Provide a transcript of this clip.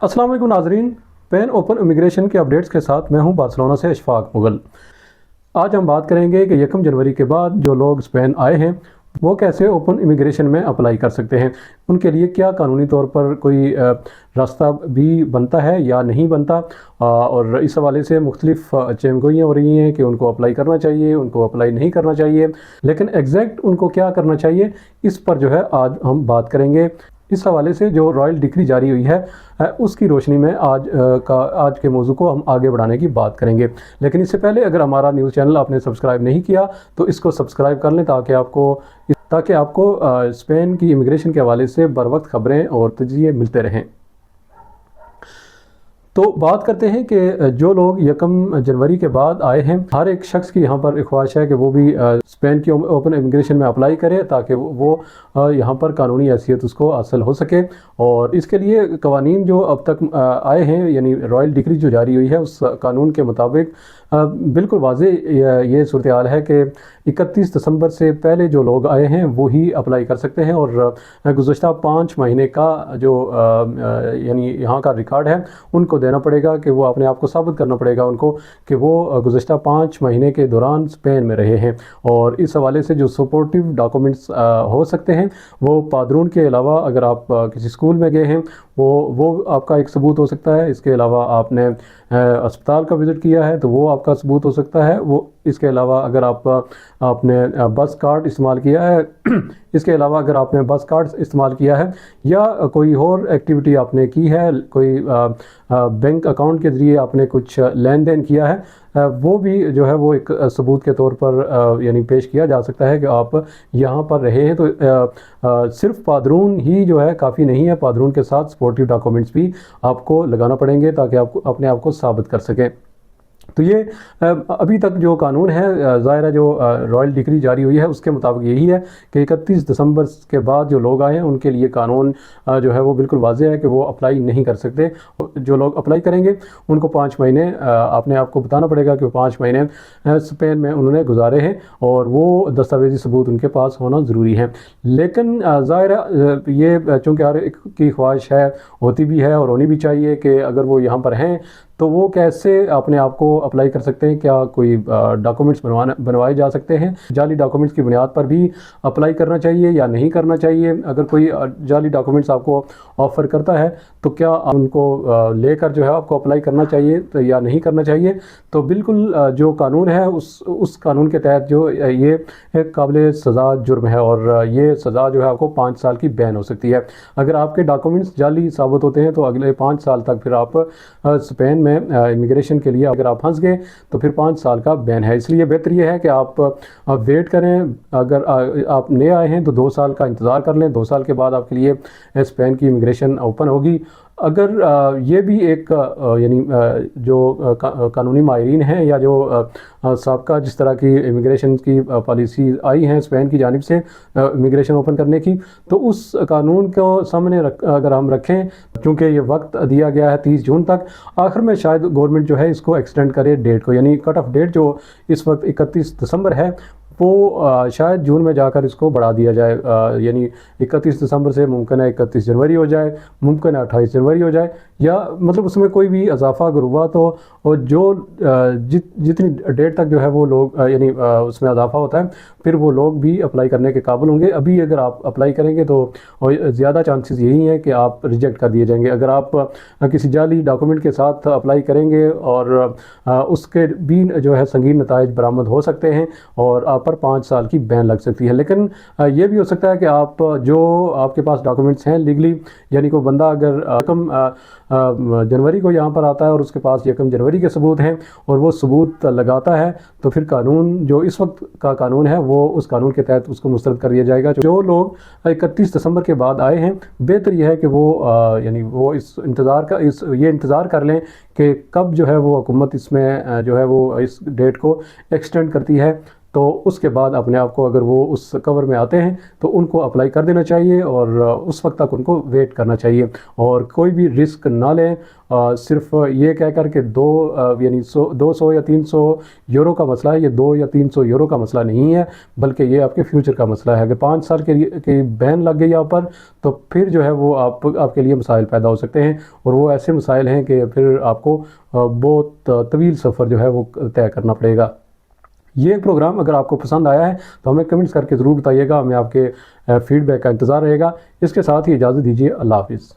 अस्सलाम वालेकुम नाजरीन। पैन ओपन इमिग्रेशन के अपडेट्स के साथ मैं हूं बार्सिलोना से अशफाक मुगल। आज हम बात करेंगे कि 1 जनवरी के बाद जो लोग स्पेन आए हैं वो कैसे ओपन इमिग्रेशन में अप्लाई कर सकते हैं, उनके लिए क्या कानूनी तौर पर कोई रास्ता भी बनता है या नहीं बनता। और इस हवाले से मुख्तलिफ चेमगोइयाँ हो रही हैं कि उनको अप्लाई करना चाहिए, उनको अप्लाई नहीं करना चाहिए, लेकिन एग्जैक्ट उनको क्या करना चाहिए इस पर जो है आज हम बात करेंगे। इस हवाले से जो रॉयल डिक्री जारी हुई है उसकी रोशनी में आज के मौजू को हम आगे बढ़ाने की बात करेंगे। लेकिन इससे पहले अगर हमारा न्यूज़ चैनल आपने सब्सक्राइब नहीं किया तो इसको सब्सक्राइब कर लें ताकि आपको स्पेन की इमिग्रेशन के हवाले से बर वक्त खबरें और तजज़िये मिलते रहें। तो बात करते हैं कि जो लोग 1 जनवरी के बाद आए हैं, हर एक शख्स की यहाँ पर एक ख्वाहिश है कि वो भी स्पेन की ओपन इमिग्रेशन में अप्लाई करे ताकि वो यहाँ पर कानूनी हैसियत उसको हासिल हो सके। और इसके लिए कवानीन जो अब तक आए हैं, यानी रॉयल डिक्री जो जारी हुई है, उस कानून के मुताबिक बिल्कुल वाज़े ये सूरत हाल है कि 31 दिसंबर से पहले जो लोग आए हैं वो ही अप्लाई कर सकते हैं। और गुज़श्ता 5 महीने का जो यानी यहाँ का रिकॉर्ड है उनको देना पड़ेगा कि वो अपने आप को साबित करना पड़ेगा उनको कि वो गुज़श्ता 5 महीने के दौरान स्पेन में रहे हैं। और इस हवाले से जो सपोर्टिव डॉक्यूमेंट्स हो सकते हैं वो पादरून के अलावा अगर आप किसी स्कूल में गए हैं वो आपका एक सबूत हो सकता है। इसके अलावा आपने अस्पताल का विज़िट किया है तो वो आपका सबूत हो सकता है। वो इसके अलावा अगर आपने बस कार्ड इस्तेमाल किया है इसके अलावा अगर आपने बस कार्ड इस्तेमाल किया है या कोई और एक्टिविटी आपने की है, कोई बैंक अकाउंट के ज़रिए आपने कुछ लेन देन किया है, वो भी जो है वो एक सबूत के तौर पर यानी पेश किया जा सकता है कि आप यहाँ पर रहे हैं। तो सिर्फ पादरून ही जो है काफ़ी नहीं है, पादरून के साथ सपोर्टिव डॉक्यूमेंट्स भी आपको लगाना पड़ेंगे ताकि आप अपने आप को साबित कर सकें। तो ये अभी तक जो कानून है, ज़ाहिर है जो रॉयल डिक्री जारी हुई है उसके मुताबिक यही है कि 31 दिसंबर के बाद जो लोग आए हैं उनके लिए कानून जो है वो बिल्कुल वाज़े है कि वो अप्लाई नहीं कर सकते। जो लोग अप्लाई करेंगे उनको 5 महीने अपने आप को बताना पड़ेगा कि वो 5 महीने स्पेन में उन्होंने गुजारे हैं और वो दस्तावेजी सबूत उनके पास होना ज़रूरी है। लेकिन ज़ाहिर है ये चूँकि हर एक की ख्वाहिश है, होती भी है और होनी भी चाहिए कि अगर वो यहाँ पर हैं तो वो कैसे अपने आप को अप्लाई कर सकते हैं, क्या कोई डॉक्यूमेंट्स बनवाए जा सकते हैं, जाली डॉक्यूमेंट्स की बुनियाद पर भी अप्लाई करना चाहिए या नहीं करना चाहिए। अगर कोई जाली डॉक्यूमेंट्स आपको ऑफ़र करता है तो क्या उनको लेकर जो है आपको अप्लाई करना चाहिए तो या नहीं करना चाहिए। तो बिल्कुल जो कानून है उस कानून के तहत जो ये एक काबिल सज़ा जुर्म है और ये सज़ा जो है आपको 5 साल की बैन हो सकती है। अगर आपके डॉक्यूमेंट्स जाली साबित होते हैं तो अगले 5 साल तक फिर आप स्पेन में इमिग्रेशन के लिए अगर आप फंस गए तो फिर 5 साल का बैन है। इसलिए बेहतर ये है कि आप वेट करें। अगर आप नए आए हैं तो 2 साल का इंतज़ार कर लें, 2 साल के बाद आपके लिए स्पेन की इमिग्रेशन ओपन होगी। अगर ये भी एक यानी जो कानूनी माहिरीन हैं या जो साबका जिस तरह की इमिग्रेशन की पॉलिसी आई हैं स्पेन की जानिब से इमिग्रेशन ओपन करने की, तो उस कानून को सामने अगर हम रखें, चूँकि ये वक्त दिया गया है 30 जून तक, आखिर में शायद गवर्नमेंट जो है इसको एक्सटेंड करे डेट को, यानी कट ऑफ डेट जो इस वक्त 31 दिसंबर है वो शायद जून में जाकर इसको बढ़ा दिया जाए। यानी 31 दिसंबर से मुमकिन है 31 जनवरी हो जाए, मुमकिन है 28 जनवरी हो जाए, या मतलब उसमें कोई भी इजाफा अगर हुआ तो और जो जितनी डेट तक जो है वो लोग यानी उसमें इजाफा होता है फिर वो लोग भी अप्लाई करने के काबिल होंगे। अभी अगर आप अप्लाई करेंगे तो ज़्यादा चांसेस यही हैं कि आप रिजेक्ट कर दिए जाएंगे। अगर आप किसी जाली डॉक्यूमेंट के साथ अप्लाई करेंगे और उसके भी जो है संगीन नताइज बरामद हो सकते हैं और आप पर 5 साल की बैन लग सकती है। लेकिन ये भी हो सकता है कि आप जो आपके पास डॉक्यूमेंट्स हैं लीगली, यानी कोई बंदा अगर 1 जनवरी को यहाँ पर आता है और उसके पास 1 जनवरी के सबूत हैं और वो सबूत लगाता है तो फिर कानून जो इस वक्त का कानून है वो उस कानून के तहत उसको मुस्तरद कर दिया जाएगा। जो लोग 31 दिसंबर के बाद आए हैं, बेहतर यह है कि वो यानी वो ये इंतज़ार कर लें कि कब जो है वो हुकूमत इसमें जो है वो इस डेट को एक्सटेंड करती है تو اس کے بعد اپنے آپ کو اگر وہ اس کور میں آتے ہیں تو ان کو اپلائی کر دینا چاہیے، اور اس وقت تک ان کو ویٹ کرنا چاہیے، اور کوئی بھی رسک نہ لیں۔ صرف یہ کہہ کر کہ یعنی 200 یا 300 یورو کا مسئلہ ہے، یہ 200 یا 300 یورو کا مسئلہ نہیں ہے، بلکہ یہ آپ کے فیوچر کا مسئلہ ہے۔ اگر 5 سال کی بین لگ گئی آپ پر، تو پھر جو ہے وہ آپ کے لیے مسائل پیدا ہو سکتے ہیں، اور وہ ایسے مسائل ہیں کہ پھر آپ کو بہت طویل سفر جو ہے وہ طے کرنا پڑے گا۔ یہ پروگرام اگر آپ کو پسند آیا ہے تو ہمیں کمنٹس کر کے ضرور بتائیے گا، ہمیں آپ کے فیڈ بیک کا انتظار رہے گا۔ اس کے ساتھ ہی اجازت دیجیے، اللہ حافظ۔